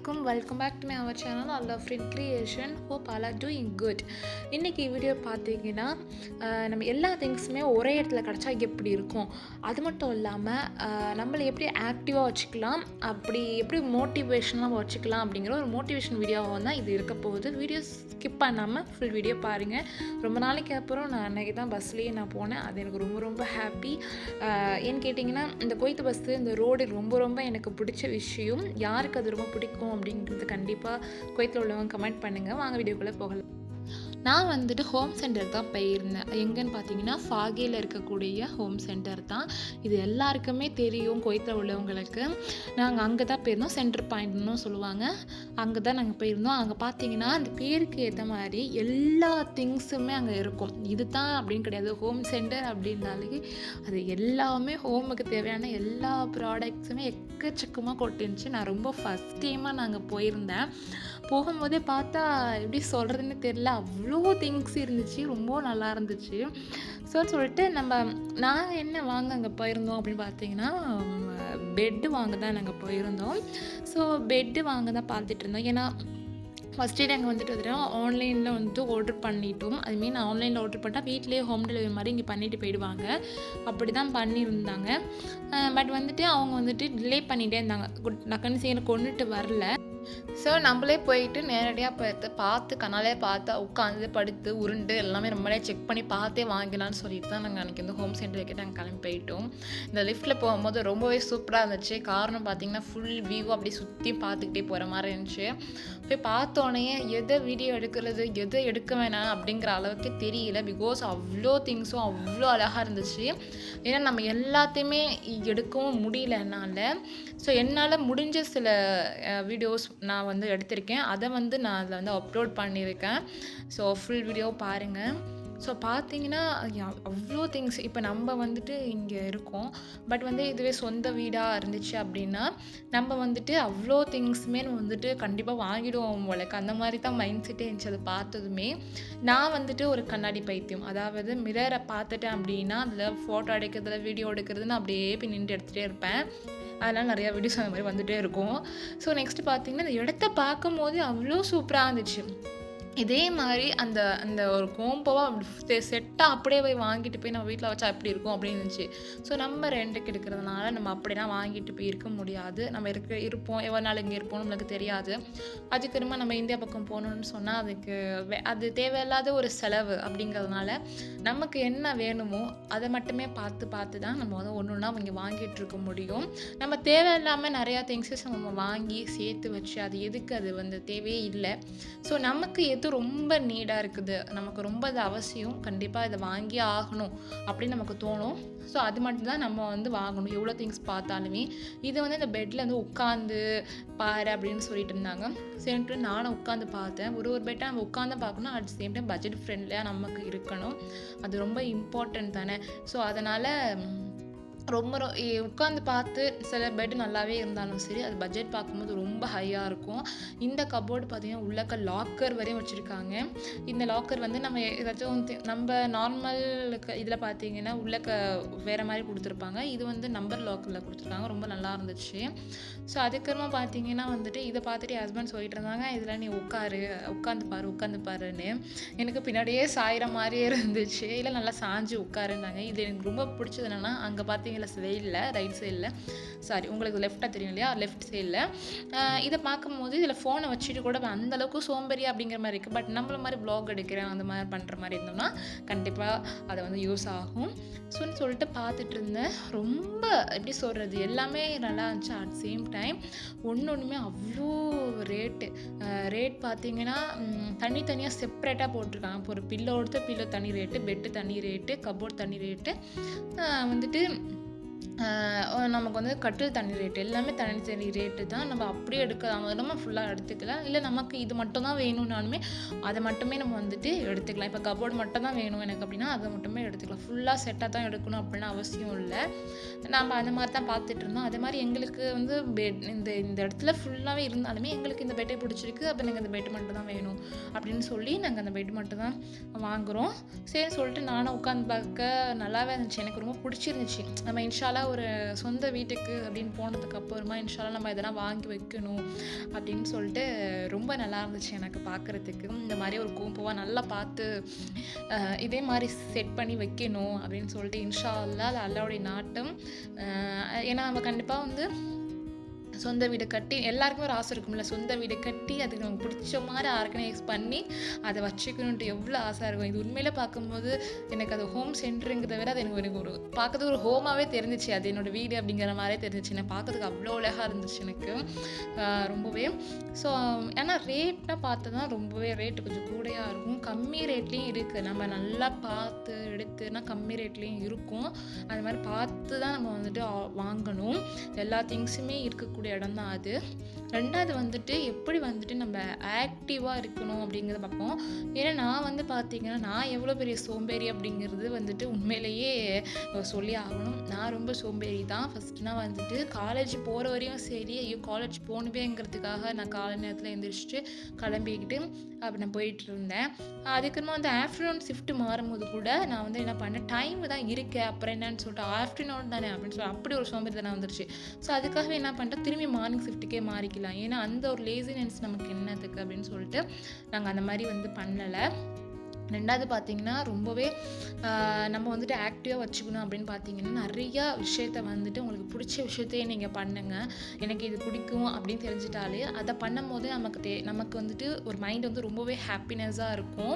Assalamualaikum. Welcome back to our channel Allah Friend Creation. Hope all are doing good. இன்னைக்கு video பார்த்தீங்கன்னா நம்ம எல்லா திங்ஸுமே ஒரே இடத்துல கிடச்சா எப்படி இருக்கும், அது மட்டும் இல்லாமல் நம்மளை எப்படி ஆக்டிவாக வச்சுக்கலாம், அப்படி எப்படி மோட்டிவேஷனாக வச்சுக்கலாம் அப்படிங்கிற ஒரு மோட்டிவேஷன் வீடியோவாக தான் இது இருக்க போகுது. வீடியோ ஸ்கிப் பண்ணாமல் ஃபுல் வீடியோ பாருங்கள். ரொம்ப நாளைக்கு அப்புறம் நான் அன்றைக்கி தான் பஸ்லேயே நான் போனேன். அது எனக்கு ரொம்ப ரொம்ப ஹாப்பி. ஏன்னு கேட்டிங்கன்னா இந்த குவைத் பஸ்ஸு இந்த ரோடு ரொம்ப எனக்கு பிடிச்ச விஷயம். யாருக்கு அது ரொம்ப பிடிக்கும் அப்படிங்கிறது கண்டிப்பாக குவைத்தில் உள்ளவங்க கமெண்ட் பண்ணுங்கள். வாங்க வீடியோக்குள்ளே போகலாம். நான் வந்துட்டு ஹோம் சென்டர் தான் போயிருந்தேன். எங்கன்னு பார்த்தீங்கன்னா ஃபாகேல இருக்கக்கூடிய ஹோம் சென்டர் தான். இது எல்லாருக்குமே தெரியும் குவைத்தில் உள்ளவங்களுக்கு. நாங்கள் அங்கே தான் போயிருந்தோம். சென்டர் பாயிண்ட்னு சொல்லுவாங்க. அங்கே தான் நாங்கள் போயிருந்தோம். அங்கே பார்த்தீங்கன்னா அந்த பேருக்கு ஏற்ற மாதிரி எல்லா திங்ஸுமே அங்கே இருக்கும். இது தான் அப்படின்னு கிடையாது. ஹோம் சென்டர் அப்படின்னாலே அது எல்லாமே ஹோமுக்கு தேவையான எல்லா ப்ராடக்ட்ஸுமே எக்கச்சக்கமாக கொட்டிருந்துச்சு. நான் ரொம்ப ஃபஸ்ட் டைமாக நாங்கள் போயிருந்தேன். போகும்போதே பார்த்தா எப்படி சொல்கிறதுன்னு தெரியல, அவ்வளோ திங்ஸ் இருந்துச்சு. ரொம்ப நல்லா இருந்துச்சு. சொல்லிட்டு நாங்கள் என்ன வாங்க அங்கே போயிருந்தோம் அப்படின்னு பார்த்தீங்கன்னா பெட்டு வாங்க தான் நாங்கள் போயிருந்தோம். பெட்டு வாங்க தான் பார்த்துட்டு இருந்தோம். ஏன்னா ஃபஸ்ட் டே அங்கே வந்துட்டு ஆன்லைனில் வந்துட்டு ஆர்டர் பண்ணிட்டோம். அதுமாரி நான் ஆன்லைனில் ஆர்டர் பண்ணால் வீட்லேயே ஹோம் டெலிவரி மாதிரி இங்கே பண்ணிட்டு போயிடுவாங்க. அப்படி தான் பண்ணியிருந்தாங்க. பட் வந்துட்டு அவங்க வந்துட்டு டிலே பண்ணிகிட்டே இருந்தாங்க. டக்குன்னு சீக்கிரம் கொண்டுட்டு வரல. நம்மளே போயிட்டு நேரடியாக பார்த்து கண்ணாலே பார்த்து உட்காந்து படுத்து உருண்டு எல்லாமே நம்மளே செக் பண்ணி பார்த்தே வாங்கினான்னு சொல்லிட்டு தான் நாங்கள் அன்றைக்கி வந்து ஹோம் சென்டருக்கு நாங்கள் கிளம்பி போயிட்டோம். இந்த லிஃப்ட்டில் போகும்போது ரொம்பவே சூப்பராக இருந்துச்சு. காரணம் பார்த்திங்கன்னா ஃபுல் வியூ அப்படி சுற்றி பார்த்துக்கிட்டே போகிற மாதிரி இருந்துச்சு. போய் பார்த்தோன்னே எதை வீடியோ எடுக்கிறது எதை எடுக்க வேணாம் அப்படிங்கிற அளவுக்கு தெரியல. பிகாஸ் அவ்வளோ திங்ஸும் அவ்வளோ அழகாக இருந்துச்சு. ஏன்னா நம்ம எல்லாத்தையுமே எடுக்கவும் முடியல என்னால். என்னால் முடிஞ்ச சில வீடியோஸ் நான் வந்து எடுத்திருக்கேன். அதை வந்து நான் அதில் வந்து அப்லோட் பண்ணியிருக்கேன். ஃபுல் வீடியோ பாருங்கள். பார்த்தீங்கன்னா அவ்வளோ திங்ஸ். இப்போ நம்ம வந்துட்டு இங்கே இருக்கோம். பட் வந்து இதுவே சொந்த வீடாக இருந்துச்சு அப்படின்னா நம்ம வந்துட்டு அவ்வளோ திங்ஸுமே நம்ம வந்துட்டு கண்டிப்பாக வாங்கிடுவோம் உங்களுக்கு. அந்த மாதிரி தான் மைண்ட் செட்டே இருந்துச்சு. அதை பார்த்ததுமே நான் வந்துட்டு ஒரு கண்ணாடி பைத்தியம். அதாவது மிரரை பார்த்துட்டேன் அப்படின்னா அதில் ஃபோட்டோ எடுக்கிறதுல வீடியோ எடுக்கிறதுன்னு அப்படியே போய் நின்று எடுத்துகிட்டே இருப்பேன். அதனால் நிறையா வீடியோஸ் அந்த மாதிரி வந்துகிட்டே இருக்கும். நெக்ஸ்ட்டு பார்த்திங்கன்னா இந்த இடத்த பார்க்கும் போது அவ்வளோ சூப்பராக இருந்துச்சு. இதே மாதிரி அந்த அந்த ஒரு கோம்போவாக அப்படி செட்டாக அப்படியே போய் வாங்கிட்டு போய் நம்ம வீட்டில் வச்சா எப்படி இருக்கும் அப்படின்னு இருந்துச்சு. நம்ம ரெண்டுக்கு எடுக்கிறதுனால நம்ம அப்படிலாம் வாங்கிட்டு போய் இருக்க முடியாது. நம்ம இருப்போம் எவ்வளோ நாள் இங்கே இருப்போம் நம்மளுக்கு தெரியாது. அதுக்கு திரும்ப நம்ம இந்தியா பக்கம் போகணுன்னு சொன்னால் அதுக்கு அது தேவையில்லாத ஒரு செலவு. அப்படிங்கிறதுனால நமக்கு என்ன வேணுமோ அதை மட்டுமே பார்த்து தான் நம்ம வந்து ஒன்று ஒன்றா இங்கே வாங்கிட்டு இருக்க முடியும். நம்ம தேவையில்லாமல் நிறையா திங்ஸஸ் நம்ம வாங்கி சேர்த்து வச்சு அது எதுக்கு அது வந்து தேவையே இல்லை. நமக்கு ரொம்ப நீடாக இருக்குது, நமக்கு ரொம்ப அது அவசியம், கண்டிப்பாக இதை வாங்கி ஆகணும் அப்படின்னு நமக்கு தோணும். அது மட்டும்தான் நம்ம வந்து வாங்கணும். எவ்வளோ திங்ஸ் பார்த்தாலுமே இது வந்து இந்த பெட்டில் வந்து உட்காந்து பாரு அப்படின்னு சொல்லிட்டு இருந்தாங்க. சரின்ட்டு நானும் உட்காந்து பார்த்தேன். ஒரு பெட்டை நம்ம உட்காந்து பார்க்கணும். அட் சேம் டைம் பட்ஜெட் ஃப்ரெண்ட்லியாக நமக்கு இருக்கணும். அது ரொம்ப இம்பார்ட்டன்ட் தானே. அதனால் ரொம்ப உட்காந்து பார்த்து சில பெட் நல்லாவே இருந்தாலும் சரி, அது பட்ஜெட் பார்க்கும்போது ரொம்ப ஹையாக இருக்கும். இந்த கபோர்டு பார்த்திங்கன்னா உள்ளக்க லாக்கர் வரையும் வச்சுருக்காங்க. இந்த லாக்கர் வந்து நம்ம ஏதாச்சும் நம்ம நார்மல் இதில் பார்த்திங்கன்னா உள்ளக்க வேறு மாதிரி கொடுத்துருப்பாங்க. இது வந்து நம்பர் லாக்கரில் கொடுத்துருக்காங்க. ரொம்ப நல்லா இருந்துச்சு. அதுக்கப்புறமா பார்த்திங்கன்னா வந்துட்டு இதை பார்த்துட்டு என் ஹஸ்பண்ட் சொல்லிட்டு இருந்தாங்க, இதில் நீ உட்காந்து பாருன்னு. எனக்கு பின்னாடியே சாயிற மாதிரியே இருந்துச்சு. இல்லை நல்லா சாஞ்சு உட்காருந்தாங்க. இது எனக்கு ரொம்ப பிடிச்சது என்னென்னா அங்கே பார்த்தீங்கன்னா சைடில் ரைட் சைடில் உங்களுக்கு லெஃப்டாக தெரியும் இல்லையா, லெஃப்ட் சைடில் இதை பார்க்கும்போது இதில் ஃபோனை வச்சுட்டு கூட அந்தளவுக்கு சோம்பேறி அப்படிங்கிற மாதிரி இருக்குது. பட் நம்மள மாதிரி வ்ளாக் எடுக்கிறேன் அந்த மாதிரி பண்ணுற மாதிரி இருந்தோம்னா கண்டிப்பாக அதை வந்து யூஸ் ஆகும். சொல்லிட்டு பார்த்துட்டு இருந்தேன். ரொம்ப எப்படி சொல்கிறது, எல்லாமே நல்லா இருந்துச்சு. அட் சேம் டைம் ஒன்றுமே அவ்வளோ ரேட் பார்த்திங்கன்னா தனித்தனியாக செப்ரேட்டாக போட்டிருக்காங்க. இப்போ ஒரு பில்லோ தனி ரேட்டு, பெட்டு தனி ரேட்டு, கபோர்ட் தனி ரேட்டு, வந்துட்டு நமக்கு வந்து கட்டில் தனி ரேட்டு, எல்லாமே தனி ரேட்டு தான். நம்ம அப்படியே எடுக்கலாம், நம்ம ஃபுல்லாக எடுத்துக்கலாம். இல்லை நமக்கு இது மட்டும் தான் வேணும்னாலுமே அதை மட்டுமே நம்ம வந்துட்டு எடுத்துக்கலாம். இப்போ கபோர்டு மட்டும் தான் வேணும் எனக்கு அப்படின்னா அதை மட்டுமே எடுத்துக்கலாம். ஃபுல்லாக செட்டாக தான் எடுக்கணும் அப்படின்னு அவசியம் இல்லை. நம்ம அந்த மாதிரி தான் பார்த்துட்டு இருந்தோம். அதே மாதிரி எங்களுக்கு வந்து பெட் இந்த இடத்துல ஃபுல்லாகவே இருந்தாலுமே எங்களுக்கு இந்த பெட்டை பிடிச்சிருக்கு. அப்போ எனக்கு இந்த பெட்டு மட்டும் தான் வேணும் அப்படின்னு சொல்லி நாங்கள் அந்த பெட் மட்டும் தான் வாங்குகிறோம். சரின்னு சொல்லிட்டு நானும் உட்காந்து பார்க்க நல்லாவே இருந்துச்சு. எனக்கு ரொம்ப பிடிச்சிருந்துச்சு. நம்ம இன்ஷா இன்ஷால்லா ஒரு சொந்த வீட்டுக்கு அப்படின்னு போனதுக்கு அப்புறமா இன்ஷால்லா நம்ம எதனா வாங்கி வைக்கணும் அப்படின்னு சொல்லிட்டு ரொம்ப நல்லா இருந்துச்சு எனக்கு பார்க்குறதுக்கு. இந்த மாதிரி ஒரு கோம்புவாக நல்லா பார்த்து இதே மாதிரி செட் பண்ணி வைக்கணும் அப்படின்னு சொல்லிட்டு இன்ஷா அல்லா அது அல்லாவுடைய நாட்டம். ஏன்னா நம்ம கண்டிப்பாக வந்து சொந்த வீடு கட்டி எல்லாருக்குமே ஒரு ஆசை இருக்கும்ல, சொந்த வீடு கட்டி அதுக்கு நமக்கு பிடிச்ச மாதிரி ஆர்கனைஸ் பண்ணி அதை வச்சுக்கணுன்ட்டு எவ்வளோ ஆசை இருக்கும். இது உண்மையிலே பார்க்கும்போது எனக்கு அது ஹோம் சென்டருங்கிறத விட அது எனக்கு ஒரு பார்க்கறதுக்கு ஒரு ஹோமாகவே தெரிஞ்சிச்சு. அது என்னோடய வீடு அப்படிங்கிற மாதிரியே தெரிஞ்சிச்சு. எனக்கு பார்க்கறதுக்கு அவ்வளோ அழகாக இருந்துச்சு எனக்கு ரொம்பவே. ஸோ ஏன்னா ரேட்னா பார்த்து தான் ரொம்பவே ரேட்டு கொஞ்சம் கூடையாக இருக்கும், கம்மி ரேட்லேயும் இருக்குது. நம்ம நல்லா பார்த்து எடுத்துனா கம்மி ரேட்லேயும் இருக்கும். அது மாதிரி பார்த்து தான் நம்ம வந்துட்டு வாங்கணும். எல்லா திங்ஸுமே இருக்கக்கூடிய இடம் தான் அது. ரெண்டாவது வந்துட்டு எப்படி வந்துட்டு நம்ம ஆக்டிவாக இருக்கணும் அப்படிங்கிறத பார்ப்போம். ஏன்னா நான் வந்து பார்த்திங்கன்னா நான் எவ்வளோ பெரிய சோம்பேறி அப்படிங்கிறது வந்துட்டு உண்மையிலேயே சொல்லி ஆகணும். நான் ரொம்ப சோம்பேறி தான். ஃபஸ்ட்டுனா வந்துட்டு காலேஜ் போகிற வரையும் சரி, ஐயோ காலேஜ் போகணுமேங்கிறதுக்காக நான் காலை நேரத்தில் எழுந்திரிச்சிட்டு கிளம்பிக்கிட்டு அப்படி நான் போயிட்டு இருந்தேன். அதுக்கப்புறமா வந்து ஆஃப்டர்நூன் ஷிஃப்ட் மாறும்போது கூட நான் வந்து என்ன பண்ணேன், டைம் தான் இருக்கேன் அப்புறம் என்னன்னு சொல்லிட்டு ஆஃப்டர்நூன் தானே அப்படின்னு சொல்லி அப்படி ஒரு சோம்பேறி தானே வந்துருச்சு. ஸோ அதுக்காகவே என்ன பண்ணிட்டேன், திரும்பி மார்னிங் ஷிஃப்ட்டுக்கே மாறிக்கலாம். ஏன்னா அந்த ஒரு லேசினஸ் நமக்கு என்னத்துக்கு அப்படின்னு சொல்லிட்டு நாங்கள் அந்த மாதிரி வந்து பண்ணலை. ரெண்டாவது பார்த்திங்கன்னா ரொம்பவே நம்ம வந்துட்டு ஆக்டிவாக வச்சுக்கணும் அப்படின்னு பார்த்தீங்கன்னா நிறையா விஷயத்த வந்துட்டு உங்களுக்கு பிடிச்ச விஷயத்தையே நீங்கள் பண்ணுங்கள். எனக்கு இது பிடிக்கும் அப்படின்னு தெரிஞ்சிட்டாலே அதை பண்ணும் போது நமக்கு வந்துட்டு ஒரு மைண்ட் வந்து ரொம்பவே ஹாப்பினஸ்ஸாக இருக்கும்.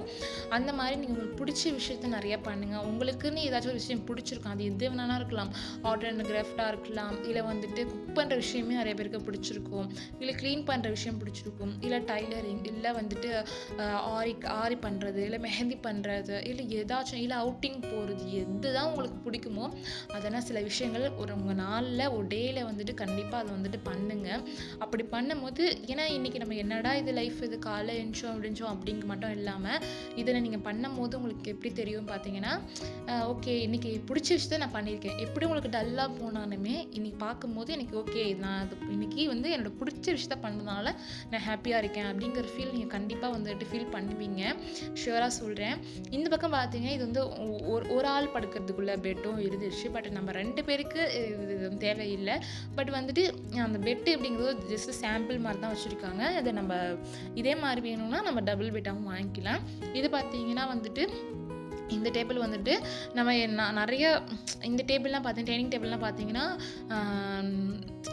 அந்த மாதிரி நீங்கள் உங்களுக்கு பிடிச்ச விஷயத்த நிறையா பண்ணுங்கள். உங்களுக்குன்னு ஏதாச்சும் ஒரு விஷயம் பிடிச்சிருக்கும், அது எது வேணாலும் இருக்கலாம். ஆர்ட் அண்ட் கிராஃப்டாக இருக்கலாம், இல்லை வந்துட்டு குக் பண்ணுற விஷயமே நிறைய பேருக்கு பிடிச்சிருக்கும், இல்லை க்ளீன் பண்ணுற விஷயம் பிடிச்சிருக்கும், இல்லை டைலரிங், இல்லை வந்துட்டு ஆரி பண்ணுறது, இல்லை மெஹந்தி பண்ணுறது, இல்லை ஏதாச்சும், இல்லை அவுட்டிங் போகிறது, எது தான் உங்களுக்கு பிடிக்குமோ அதெல்லாம் சில விஷயங்கள் உங்கள் நாளில் ஒரு டேயில் வந்துட்டு கண்டிப்பாக அதை வந்துட்டு பண்ணுங்கள். அப்படி பண்ணும்போது ஏன்னா இன்றைக்கி நம்ம என்னடா இது லைஃப், இது காலை எழுந்தோம் அப்படிஞ்சோம் அப்படிங்க மட்டும் இல்லாமல் இதில் நீங்கள் பண்ணும் போது உங்களுக்கு எப்படி தெரியும் பார்த்தீங்கன்னா, ஓகே இன்றைக்கி பிடிச்ச விஷயத்தை நான் பண்ணியிருக்கேன். எப்படி உங்களுக்கு டல்லாக போனாலுமே இன்றைக்கி பார்க்கும்போது எனக்கு ஓகே நான் அது இன்றைக்கி வந்து என்னோட பிடிச்ச விஷயத்த பண்ணதுனால நான் ஹாப்பியாக இருக்கேன் அப்படிங்கிற ஃபீல் நீங்கள் கண்டிப்பாக வந்துட்டு ஃபீல் பண்ணுவீங்க. ஷுவராக சொல்கிறேன். இந்த பக்கம் பார்த்தீங்கன்னா இது வந்து ஒரு ஆள் படுக்கிறதுக்குள்ள பெட்டும் இருந்துச்சு. பட் நம்ம 2 பேருக்கு இது தேவையில்லை. பட் வந்துட்டு அந்த பெட்டு அப்படிங்கிறது ஜஸ்ட் சாம்பிள் மாதிரி தான் வச்சுருக்காங்க. அதை நம்ம இதே மாதிரி வேணும்னா நம்ம டபுள் பெட்டாகவும் வாங்கிக்கலாம். இது பார்த்தீங்கன்னா வந்துட்டு இந்த டேபிள் வந்துட்டு நம்ம நிறைய இந்த டேபிள்லாம் பார்த்தீங்கன்னா டைனிங் டேபிள்லாம் பார்த்தீங்கன்னா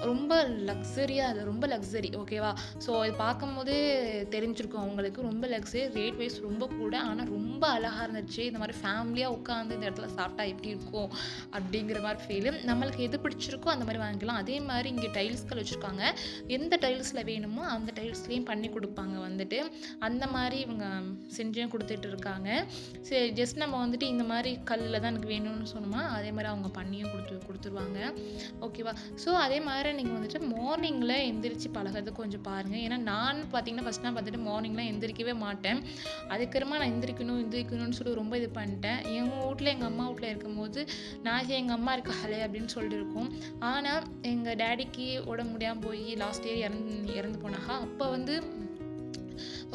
ரொம்ப லக்ஸரியாக, அது ரொம்ப லக்ஸரி ஓகேவா. ஸோ இது பார்க்கும்போதே தெரிஞ்சிருக்கும் அவங்களுக்கு, ரொம்ப லக்ஸரி, ரேட் வைஸ் ரொம்ப கூட, ஆனால் ரொம்ப அழகாக இருந்துச்சு. இந்த மாதிரி ஃபேமிலியாக உட்காந்து இந்த இடத்துல சாப்பிட்டா எப்படி இருக்கும் அப்படிங்கிற மாதிரி ஃபீலு. நம்மளுக்கு எது பிடிச்சிருக்கோ அந்த மாதிரி வாங்கிக்கலாம். அதே மாதிரி இங்கே டைல்ஸ்கள் வச்சுருக்காங்க. எந்த டைல்ஸில் வேணுமோ அந்த டைல்ஸ்லேயும் பண்ணி கொடுப்பாங்க வந்துட்டு. அந்த மாதிரி இவங்க செஞ்சும் கொடுத்துட்டு இருக்காங்க. சரி ஜஸ்ட் நம்ம வந்துட்டு இந்த மாதிரி கல்லில் தான் எனக்கு வேணும்னு சொன்னோமா அதே மாதிரி அவங்க பண்ணியும் கொடுத்துருவாங்க ஓகேவா. ஸோ அதே மாதிரி நீங்கள் வந்துட்டு மார்னிங்கில் எந்திரிச்சு பழகிறது கொஞ்சம் பாருங்கள். ஏன்னா நான் பார்த்தீங்கன்னா ஃபஸ்ட் நான் பார்த்துட்டு மார்னிங்லாம் எந்திரிக்கவே மாட்டேன். அதுக்கப்புறமா நான் எந்திரிக்கணும்னு சொல்லி ரொம்ப இது பண்ணிட்டேன். எங்கள் வீட்டில் எங்கள் அம்மா வீட்டில் இருக்கும்போது நான் எங்கள் அம்மா இருக்காளே அப்படின்னு சொல்லிட்டு இருக்கோம். ஆனால் எங்கள் டேடிக்கு உடம்பு முடியாமல் போய் லாஸ்ட் இயர் இறந்து போனாங்க. அப்போ வந்து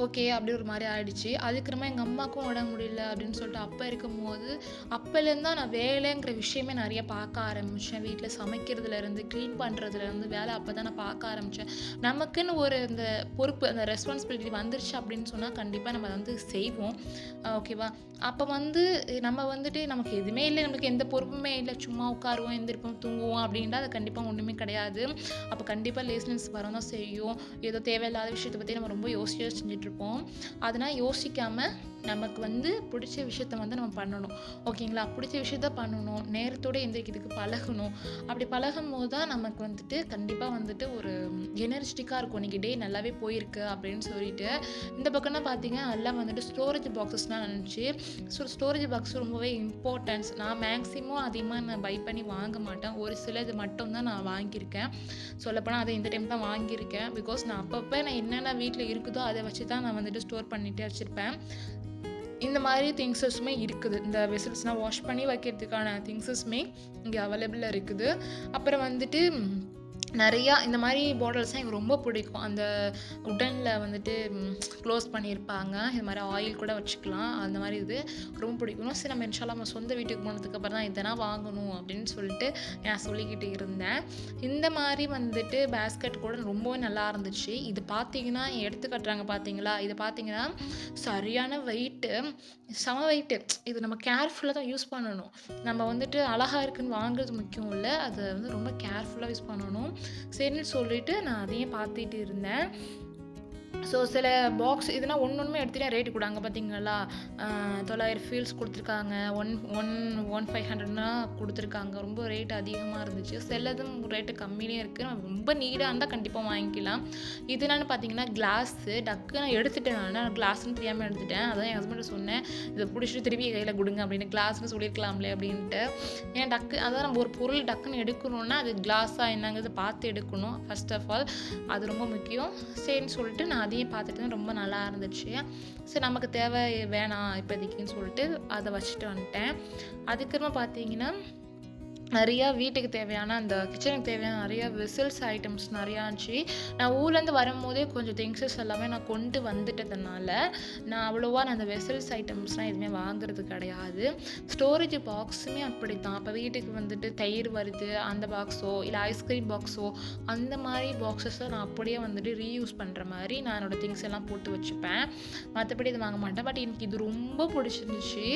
ஓகே அப்படி ஒரு மாதிரி ஆயிடுச்சு. அதுக்கப்புறமா எங்கள் அம்மாவுக்கும் உடம்பு முடியல அப்படின்னு சொல்லிட்டு அப்போ இருக்கும்போது அப்போலேருந்து தான் நான் வேலைங்கிற விஷயமே நிறைய பார்க்க ஆரம்பித்தேன். வீட்டில் சமைக்கிறதுலேருந்து க்ளீன் பண்ணுறதுலேருந்து வேலை அப்போ தான் நான் பார்க்க ஆரம்பித்தேன். நமக்குன்னு ஒரு இந்த பொறுப்பு, அந்த ரெஸ்பான்சிபிலிட்டி வந்துருச்சு அப்படின்னு சொன்னால் கண்டிப்பாக நம்ம வந்து செய்வோம் ஓகேவா. அப்போ வந்து நம்ம வந்துட்டு நமக்கு எதுவுமே இல்லை, நமக்கு எந்த பொறுப்புமே இல்லை, சும்மா உட்காருவோம், எந்திரிப்போம், தூங்குவோம் அப்படின்ட்டு அது கண்டிப்பாக ஒன்றுமே கிடையாது. அப்போ கண்டிப்பாக லேஸ்னஸ் வர தான் செய்யும். ஏதோ தேவையில்லாத விஷயத்தை பற்றி நம்ம ரொம்ப யோசிச்சு செஞ்சிட்ருப்போம். அதனால் யோசிக்காமல் நமக்கு வந்து பிடிச்ச விஷயத்த வந்து நம்ம பண்ணணும் ஓகேங்களா. பிடிச்ச விஷயத்த பண்ணணும், நேரத்தோடு எந்திரிக்கிறதுக்கு பழகணும். அப்படி பழகும் போது தான் நமக்கு வந்துட்டு கண்டிப்பாக வந்துட்டு ஒரு எனர்ஜெட்டிக்காக இருக்கும். இன்றைக்கி டே நல்லாவே போயிருக்கு அப்படின்னு சொல்லிட்டு. இந்த பக்கம்னா பார்த்தீங்க எல்லாம் வந்துட்டு ஸ்டோரேஜ் பாக்ஸஸ்லாம் நினச்சி. ஸோ ஸ்டோரேஜ் பாக்ஸ் ரொம்பவே இம்பார்ட்டன்ஸ். நான் மேக்ஸிமம் அதிகமாக நான் பை பண்ணி வாங்க மாட்டேன். ஒரு சில இது மட்டும் தான் நான் வாங்கியிருக்கேன். சொல்லப்போனால் அதை இந்த டைம் தான் வாங்கியிருக்கேன். பிகாஸ் நான் அப்பப்போ நான் என்னென்ன வீட்டில் இருக்குதோ அதை வச்சு தான் நான் வந்துட்டு ஸ்டோர் பண்ணிகிட்டே வச்சுருப்பேன். இந்த மாதிரி திங்ஸஸுமே இருக்குது. இந்த வெசல்ஸ்னால் வாஷ் பண்ணி வைக்கிறதுக்கான திங்ஸஸுமே இங்கே அவைலபிளாக இருக்குது. அப்புறம் வந்துட்டு நிறையா இந்த மாதிரி பாட்டில்ஸ்லாம் எனக்கு ரொம்ப பிடிக்கும். அந்த உட்டனில் வந்துட்டு க்ளோஸ் பண்ணியிருப்பாங்க. இது மாதிரி ஆயில் கூட வச்சுக்கலாம். அந்த மாதிரி இது ரொம்ப பிடிக்கும். சரி நம்ம இன்ஷால்லா நம்ம சொந்த வீட்டுக்கு போனதுக்கப்புறம் தான் இதெல்லாம் வாங்கணும் அப்படின்னு சொல்லிட்டு நான் சொல்லிக்கிட்டு இருந்தேன். இந்த மாதிரி வந்துட்டு பேஸ்கெட் கூட ரொம்பவே நல்லா இருந்துச்சு. இது பார்த்தீங்கன்னா எடுத்து கட்டுறாங்க பார்த்தீங்களா, இது பார்த்தீங்கன்னா சரியான வெயிட்டு, செம வெயிட்டு. இது நம்ம கேர்ஃபுல்லாக தான் யூஸ் பண்ணணும். நம்ம வந்துட்டு அழகாக இருக்குன்னு வாங்குறது முக்கியம் இல்லை, அதை வந்து ரொம்ப கேர்ஃபுல்லாக யூஸ் பண்ணணும். சரின்னு சொல்லிட்டு நான் அதையும் பார்த்துட்டு இருந்தேன். ஸோ சில பாக்ஸ் இதெல்லாம் ஒன்றுமே எடுத்துகிட்டே ரேட்டு கூட அங்கே பார்த்தீங்களா 900 ஃபீல்ஸ் கொடுத்துருக்காங்க, 1500 கொடுத்துருக்காங்க. ரொம்ப ரேட் அதிகமாக இருந்துச்சு. சிலதும் ரேட்டு கம்மியிலே இருக்குது. நம்ம ரொம்ப நீடாக இருந்தால் கண்டிப்பாக வாங்கிக்கலாம். இது என்னென்னு பார்த்தீங்கன்னா கிளாஸு டக்கு நான் எடுத்துட்டேன். நான் கிளாஸ்ன்னு தெரியாமல் எடுத்துட்டேன். அதான் என் ஹஸ்பண்ட் சொன்னேன், இதை பிடிச்சிட்டு திருப்பி கையில் கொடுங்க அப்படின்னு, கிளாஸ்ன்னு சொல்லியிருக்கலாம்லே அப்படின்ட்டு. ஏன் அதான் நம்ம ஒரு பொருள் டக்குன்னு எடுக்கணும்னா அது கிளாஸாக என்னங்கிறது பார்த்து எடுக்கணும் ஃபர்ஸ்ட் ஆஃப் ஆல். அது ரொம்ப முக்கியம். சரின்னு சொல்லிட்டு நான் அதையும் பார்த்துட்டு ரொம்ப நல்லா இருந்துச்சு. சரி நமக்கு தேவை வேணாம் இப்போதைக்குன்னு சொல்லிட்டு அதை வச்சுட்டு வந்துட்டேன். அதுக்கப்புறமா பார்த்தீங்கன்னா நிறையா வீட்டுக்கு தேவையான அந்த கிச்சனுக்கு தேவையான நிறையா வெசல்ஸ் ஐட்டம்ஸ் நிறையா இருந்துச்சு. நான் ஊர்லேருந்து வரும்போதே கொஞ்சம் திங்ஸஸ் எல்லாமே நான் கொண்டு வந்துட்டதுனால நான் அவ்வளோவா அந்த வெசல்ஸ் ஐட்டம்ஸ்லாம் எதுவுமே வாங்குறது கிடையாது. ஸ்டோரேஜ் பாக்ஸுமே அப்படி தான். இப்போ வீட்டுக்கு வந்துட்டு தயிர் வருது அந்த பாக்ஸோ இல்லை ஐஸ்கிரீம் பாக்ஸோ அந்த மாதிரி பாக்ஸஸை நான் அப்படியே வந்துட்டு ரீயூஸ் பண்ணுற மாதிரி நான் என்னோடய திங்ஸ் எல்லாம் போட்டு வச்சுப்பேன். மற்றபடி இது வாங்க மாட்டேன். பட் எனக்கு இது ரொம்ப பிடிச்சிருந்துச்சு.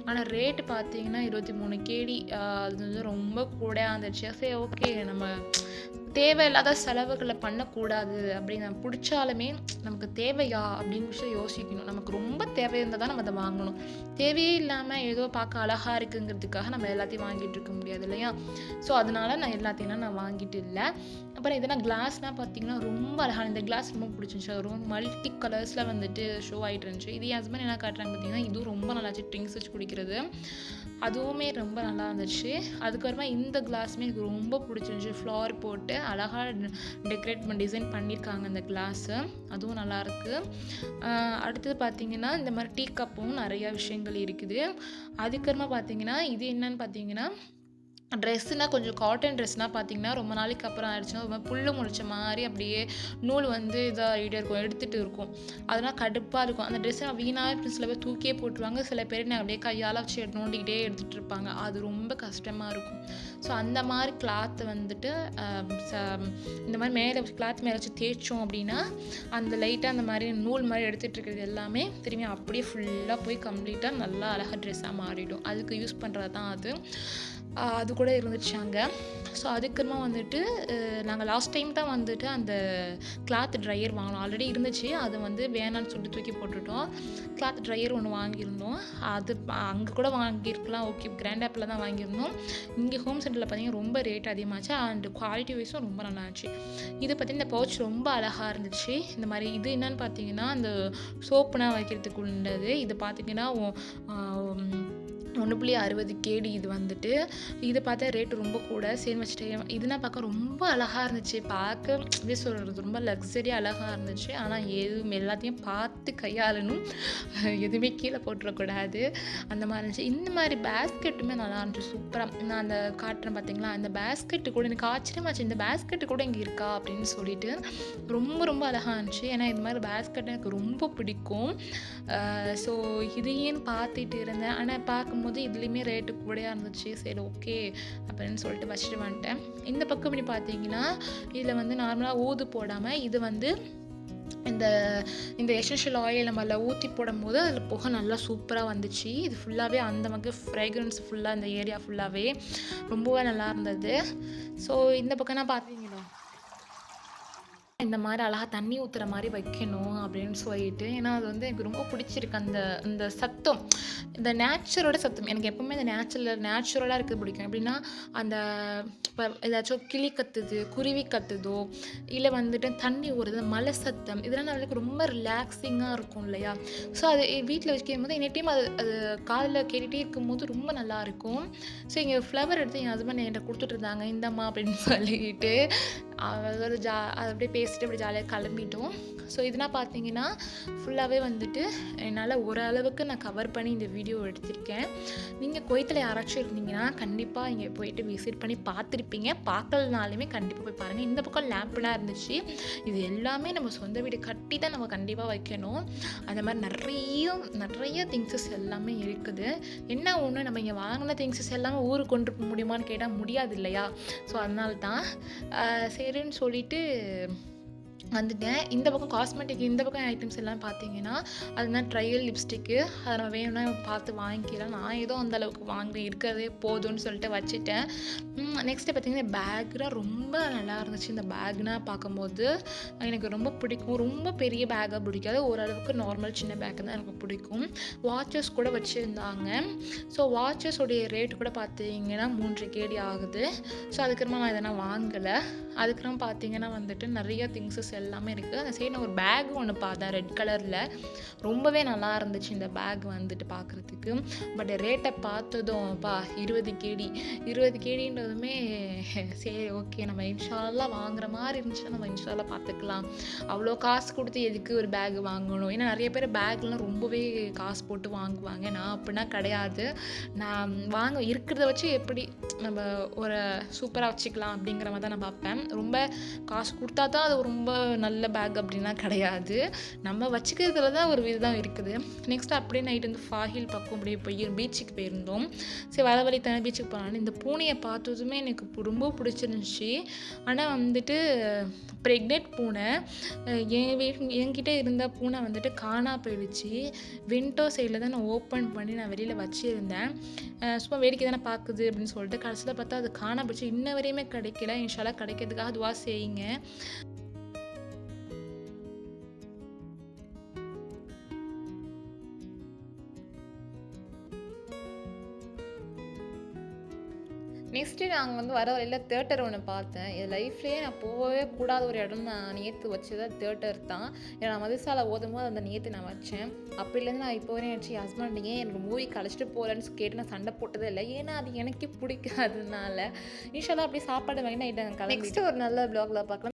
ஆனால் ரேட்டு பார்த்தீங்கன்னா 23 KD. அது வந்து ரொம்ப கூட இருந்துச்சு. சரி ஓகே, நம்ம தேவையில்லாத செலவுகளை பண்ணக்கூடாது அப்படின்னு நம்ம பிடிச்சாலுமே நமக்கு தேவையா அப்படின்னு விஷயம் யோசிக்கணும். நமக்கு ரொம்ப தேவை இருந்தால் தான் நம்ம அதை வாங்கணும். தேவையே இல்லாமல் ஏதோ பார்க்க அழகாக இருக்குங்கிறதுக்காக நம்ம எல்லாத்தையும் வாங்கிட்டு இருக்க முடியாது இல்லையா. ஸோ அதனால நான் எல்லாத்தையும் நான் வாங்கிட்டு இல்லை. அப்புறம் இதெல்லாம் கிளாஸ்லாம் பார்த்தீங்கன்னா ரொம்ப அழகான இந்த கிளாஸ் ரொம்ப பிடிச்சிருந்துச்சு. அது ரொம்ப மல்டி கலர்ஸில் வந்துட்டு ஷோ ஆகிட்டு இருந்துச்சு. இது என் ஹஸ்பண்ட் என்ன காட்டுறாங்க பார்த்தீங்கன்னா, இதுவும் ரொம்ப நல்லாச்சு ட்ரிங்க்ஸ் வச்சு குடிக்கிறது. அதுவுமே ரொம்ப நல்லா இருந்துச்சு. அதுக்கப்புறமா இந்த கிளாஸுமே எனக்கு ரொம்ப பிடிச்சிருந்துச்சு. ஃப்ளவர் போட்டு அழகாக டெக்கரேட் பண்ணி டிசைன் பண்ணியிருக்காங்க இந்த கிளாஸு. அதுவும் நல்லாயிருக்கு. அடுத்தது பார்த்திங்கன்னா இந்த மாதிரி டீ கப்பும் நிறையா விஷயங்கள் இருக்குது. அதுக்கப்புறமா பார்த்திங்கன்னா இது என்னன்னு பார்த்திங்கன்னா ட்ரெஸ்ஸுனால் கொஞ்சம் காட்டன் ட்ரெஸ்னால் பார்த்திங்கன்னா ரொம்ப நாளைக்கு அப்புறம் ஆயிடுச்சுன்னா ரொம்ப புல்லு முளைச்ச மாதிரி அப்படியே நூல் வந்து இதாகிட்டே இருக்கும், எடுத்துகிட்டு இருக்கும். அதெல்லாம் கடுப்பாக இருக்கும். அந்த ட்ரெஸ்ஸை வீணாக சில பேர் தூக்கியே போட்டுருவாங்க. சில பேர் நான் அப்படியே கையால் வச்சு நோண்டிக்கிட்டே எடுத்துகிட்டு இருப்பாங்க. அது ரொம்ப கஷ்டமாக இருக்கும். ஸோ அந்த மாதிரி கிளாத்தை வந்துட்டு இந்த மாதிரி மேலே கிளாத் மேலே வச்சு தேய்ச்சோம் அப்படின்னா அந்த லைட்டாக அந்த மாதிரி நூல் மாதிரி எடுத்துகிட்டு இருக்கிறது எல்லாமே திரும்பி அப்படியே ஃபுல்லாக போய் கம்ப்ளீட்டாக நல்லா அழகாக ட்ரெஸ்ஸாக மாறிடும். அதுக்கு யூஸ் பண்ணுறது தான் அது. அது கூட இருந்துச்சு அங்கே. ஸோ அதுக்கப்புறமா வந்துட்டு நாங்கள் லாஸ்ட் டைம் தான் வந்துட்டு அந்த கிளாத் ட்ரையர் வாங்கினோம். ஆல்ரெடி இருந்துச்சு, அது வந்து வேணான்னு சொல்லிட்டு தூக்கி போட்டுட்டோம். கிளாத் ட்ரையர் ஒன்று வாங்கியிருந்தோம். அது அங்கே கூட வாங்கியிருக்கலாம், ஓகே கிராண்ட் ஆப்பில் தான் வாங்கியிருந்தோம். இங்கே ஹோம் சென்டரில் பார்த்தீங்கன்னா ரொம்ப ரேட் அதிகமாச்சு. அண்ட் குவாலிட்டி வைஸும் ரொம்ப நல்லா இருந்துச்சு. இது பார்த்தீங்கன்னா இந்த பவுச் ரொம்ப அழகாக இருந்துச்சு. இந்த மாதிரி இது என்னன்னு பார்த்தீங்கன்னா அந்த சோப்புனா வைக்கிறதுக்கு உள்ளது. இது பார்த்தீங்கன்னா 1.60 KD இது வந்துட்டு. இதை பார்த்தா ரேட்டு ரொம்ப கூட சேர்ந்து வச்சுட்டேன். இதுனா பார்க்க ரொம்ப அழகாக இருந்துச்சு. பார்க்க எப்படி சொல்கிறது, ரொம்ப லக்ஸரியாக அழகாக இருந்துச்சு. ஆனால் எல்லாத்தையும் பார்த்து கையாளணும், எதுவுமே கீழே போட்டுறக்கூடாது, அந்த மாதிரி இருந்துச்சு. இந்த மாதிரி பேஸ்கெட்டுமே நல்லா இருந்துச்சு சூப்பராக. நான் அந்த காட்டுறேன் பார்த்தீங்களா, அந்த பேஸ்கெட்டு கூட எனக்கு ஆச்சரியமாச்சு, இந்த பேஸ்கெட்டு கூட இங்கே இருக்கா அப்படின்னு சொல்லிட்டு. ரொம்ப ரொம்ப அழகாக இருந்துச்சு. ஏன்னா இந்த மாதிரி பேஸ்கெட் எனக்கு ரொம்ப பிடிக்கும். ஸோ இதையும் பார்த்துட்டு இருந்தேன். ஆனால் பார்க்கும்போது இதுலேயுமே ரேட்டு கூடயாக இருந்துச்சு. சரி ஓகே அப்படின்னு சொல்லிட்டு வச்சுட்டு வந்துட்டேன். இந்த பக்கம் இப்படி பார்த்தீங்கன்னா இதில் வந்து நார்மலாக ஊது போடாமல் இது வந்து இந்த எசென்ஷியல் ஆயில் நம்ம அதில் ஊற்றி போடும்போது அதில் புகை நல்லா சூப்பராக வந்துச்சு. இது ஃபுல்லாகவே அந்த மாதிரி ஃப்ரேக்ரன்ஸ் ஃபுல்லாக இந்த ஏரியா ஃபுல்லாகவே ரொம்பவே நல்லா இருந்தது. ஸோ இந்த பக்கம் நான் பார்த்தீங்கன்னா இந்த மாதிரி அழகாக தண்ணி ஊற்றுற மாதிரி வைக்கணும் அப்படின்னு சொல்லிட்டு, ஏன்னா அது வந்து எனக்கு ரொம்ப பிடிச்சிருக்கு. அந்த சத்தம், இந்த நேச்சரோட சத்தம் எனக்கு எப்போவுமே இந்த நேச்சுரலாக இருக்கிறது பிடிக்கும். எப்படின்னா அந்த இப்போ ஏதாச்சும் கிளி கத்துது, குருவி கத்துதோ, இல்லை வந்துட்டு தண்ணி ஊறுது, மலை சத்தம், இதெல்லாம் நம்மளுக்கு ரொம்ப ரிலாக்ஸிங்காக இருக்கும் இல்லையா. ஸோ அது வீட்டில் வைக்கும் போது எனி டைம் அது காதில் கேட்டுகிட்டே இருக்கும்போது ரொம்ப நல்லாயிருக்கும். ஸோ இங்கே ஃப்ளவர் எடுத்து என் ஹஸ்பண்ட் என்கிட்ட கொடுத்துட்டு இருந்தாங்க, இந்தம்மா அப்படின்னு சொல்லிட்டு. அதாவது அது அப்படியே பேசிட்டு அப்படி ஜாலியாக கிளம்பிட்டோம். ஸோ இதெல்லாம் பார்த்தீங்கன்னா ஃபுல்லாகவே வந்துட்டு என்னால் ஓரளவுக்கு நான் கவர் பண்ணி இந்த வீடியோ எடுத்திருக்கேன். நீங்கள் குவைத்தில் யாராச்சும் இருந்தீங்கன்னா கண்டிப்பாக இங்கே போயிட்டு விசிட் பண்ணி பார்த்துருப்பீங்க. பார்க்கலனாலுமே கண்டிப்பாக போய் பாருங்கள். இந்த பக்கம் லேம்ப்லாம் இருந்துச்சு. இது எல்லாமே நம்ம சொந்த வீடு கட்டி தான் நம்ம கண்டிப்பாக வைக்கணும். அந்த மாதிரி நிறைய திங்ஸஸ் எல்லாமே இருக்குது. என்ன ஒன்று, நம்ம இங்கே வாங்கின திங்ஸஸ் எல்லாமே ஊருக்கு கொண்டு போக முடியுமான்னு கேட்டால் முடியாது இல்லையா? ஸோ அதனால தான் சரின்னு சொல்லிட்டு வந்துட்டேன். இந்த பக்கம் காஸ்மெட்டிக், இந்த பக்கம் ஐட்டம்ஸ் எல்லாம் பார்த்தீங்கன்னா அதுதான் ட்ரையல் லிப்ஸ்டிக்கு. அதை நம்ம வேணும்னா பார்த்து வாங்கிக்கலாம். நான் ஏதோ அந்தளவுக்கு வாங்கி இருக்கிறதே போதும்னு சொல்லிட்டு வச்சுட்டேன். நெக்ஸ்ட்டு பார்த்திங்கன்னா பேக்லாம் ரொம்ப நல்லா இருந்துச்சு. இந்த பேக்னால் பார்க்கும்போது எனக்கு ரொம்ப பிடிக்கும். ரொம்ப பெரிய பேக்காக பிடிக்காது, ஓரளவுக்கு நார்மல் சின்ன பேக்கு தான் எனக்கு பிடிக்கும். வாட்சஸ் கூட வச்சுருந்தாங்க. ஸோ வாட்சஸோடைய ரேட் கூட பார்த்தீங்கன்னா 3 KD ஆகுது. ஸோ அதுக்கப்புறமா நான் இதெல்லாம் வாங்கலை. அதுக்கப்புறம் பார்த்தீங்கன்னா வந்துட்டு நிறைய திங்ஸஸ் எல்லாமே இருக்குது. அந்த சைடு நான் ஒரு பேக் ஒன்று பார்த்தேன் ரெட் கலரில். ரொம்பவே நல்லா இருந்துச்சு இந்த பேக் வந்துட்டு பார்க்குறதுக்கு. பட் ரேட்டை பார்த்ததும் 20 KDன்றதுமே சரி ஓகே, நம்ம இன்ஷால்லாம் வாங்குற மாதிரி இருந்துச்சுன்னா நம்ம இன்ஷால்லாம் பார்த்துக்கலாம். அவ்வளோ காசு கொடுத்து எதுக்கு ஒரு பேக் வாங்கணும்? ஏன்னா நிறைய பேர் பேக்லாம் ரொம்பவே காசு போட்டு வாங்குவாங்க. நான் அப்படின்னா கிடையாது. நான் இருக்கிறத வச்சு எப்படி நம்ம ஒரு சூப்பராக வச்சுக்கலாம் அப்படிங்கிற மாதிரி தான் நான் பார்ப்பேன். ரொம்ப காசு கொடுத்தா தான் அது ரொம்ப நல்ல பேக் அப்படின்னா கிடையாது. நம்ம வச்சுக்கிறதுல தான் ஒரு இதுதான் இருக்குது. நெக்ஸ்ட் அப்படியே நைட் வந்து ஃபாஹில் பக்கம் அப்படியே போய் பீச்சுக்கு போயிருந்தோம். சரி வர வழி தானே பீச்சுக்கு போனாலும் இந்த பூனையை பார்த்ததுமே எனக்கு ரொம்ப பிடிச்சிருந்துச்சி. ஆனால் வந்துட்டு ப்ரெக்னென்ட் பூனை. என்கிட்ட இருந்த பூனை வந்துட்டு காணா போயிடுச்சு. விண்டோ சைடில் தான் நான் ஓப்பன் பண்ணி நான் வெளியில் வச்சுருந்தேன். சும்மா வேடிக்கை தானே பார்க்குது அப்படின்னு சொல்லிட்டு கடைசியில் பார்த்தா அது காணா போயிடுச்சு. இன்ன வரையுமே கிடைக்கல. இன்ஷால்லா கிடைக்கிறதுக்காக துவா செய்யுங்க. நெக்ஸ்ட்டு நாங்கள் வந்து வர வழியில் தேட்டர் ஒன்று பார்த்தேன். என் லைஃப்லேயே நான் போகவே கூடாத ஒரு இடம் நான் நேற்று வச்சது தேட்டர் தான். ஏன்னா நான் மதுசாலை ஓதும்போது அந்த நேற்று நான் வச்சேன். அப்படிலேருந்து நான் இப்போ வரையும் என் ஹஸ்பண்ட் ஏன் எனக்கு மூவிக்கு அழைச்சிட்டு போகலன்னு கேட்டு நான் சண்டை போட்டதே இல்லை. ஏன்னா அது எனக்கே பிடிக்காததுனால. இன்ஷால்லா அப்படியே சாப்பாடு வாங்கி நைட்டு கிளம்பி நெக்ஸ்ட்டு ஒரு நல்ல வ்ளாகில் பார்க்கலாம்.